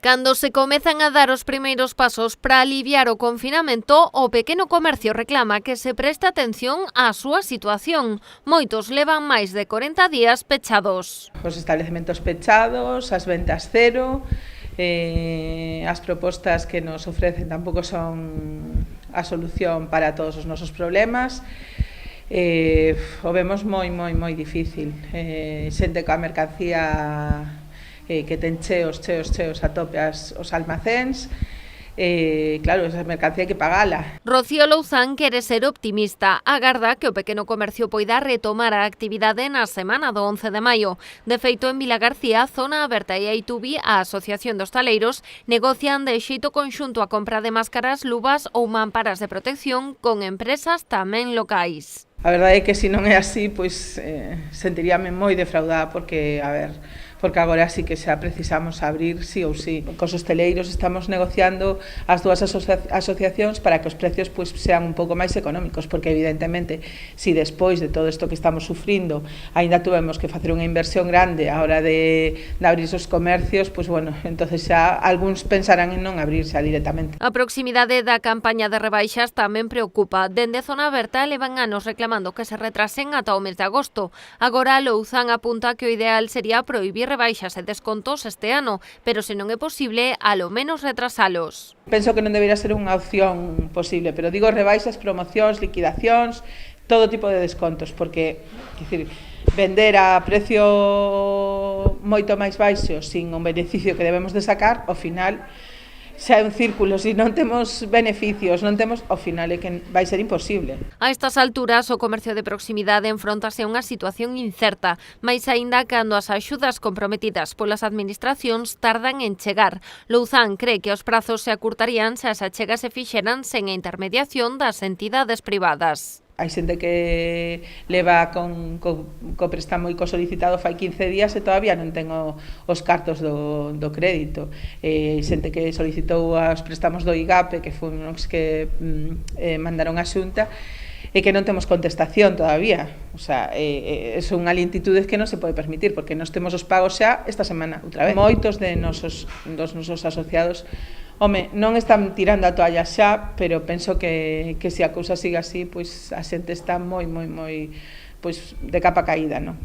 Cando se comezan a dar os primeiros pasos para aliviar o confinamento, o pequeno comercio reclama que se preste atención á súa situación. Moitos levan máis de 40 días pechados. Os establecementos pechados, as ventas cero, as propostas que nos ofrecen tampouco son a solución para todos os nosos problemas. O vemos moi difícil. Xente coa mercancía que ten cheos a tope os almacéns, claro, esa mercancía hai que pagala. Rocío Louzán quere ser optimista, agarda que o pequeno comercio poida retomar a actividade na semana do 11 de maio. De feito, en Vilagarcía, Zona Aberta e Aitubi, a Asociación dos Taleiros, negocian de xeito conxunto a compra de máscaras, luvas ou mamparas de protección con empresas tamén locais. A verdade é que se non é así, pois sentiríame moi defraudada porque, porque agora sí que xa precisamos abrir sí ou sí. Cos hosteleiros estamos negociando as dúas asociacións para que os precios pois sean un pouco máis económicos, porque evidentemente, si despois de todo isto que estamos sufrindo, aínda tuvemos que facer unha inversión grande a hora de abrir os comercios, pois bueno, entonces xa algúns pensarán en non abrir xa directamente. A proximidade da campaña de rebaixas tamén preocupa. Dende Zona Aberta levan anos reclamando que se retrasen ata o mes de agosto. Agora Louzán apunta que o ideal sería prohibir rebaixas e descontos este ano, pero se non é posible, alo menos retrasalos. Penso que non debería ser unha opción posible, pero digo rebaixas, promocións, liquidacións, todo tipo de descontos, porque vender a precio moito máis baixo sin un beneficio que debemos de sacar, ao final xa é un círculo, se non temos beneficios, ao final é que vai ser imposible. A estas alturas, o comercio de proximidade enfróntase a unha situación incerta, máis aínda cando as axudas comprometidas polas administracións tardan en chegar. Louzán cree que os prazos se acurtarían se as achegas se fixeran sen a intermediación das entidades privadas. Hai xente que leva co préstamo e co solicitado fai 15 días e todavía non ten os cartos do crédito. Xente que solicitou os préstamos do IGAPE, que foron os que mandaron a Xunta, e que non temos contestación todavía. O sea, son unha lentitude que non se pode permitir, porque nós temos os pagos xa esta semana outra vez. Moitos dos nosos asociados, non están tirando a toalla xa, pero penso que se a cousa siga así, pois a xente está moi de capa caída, non?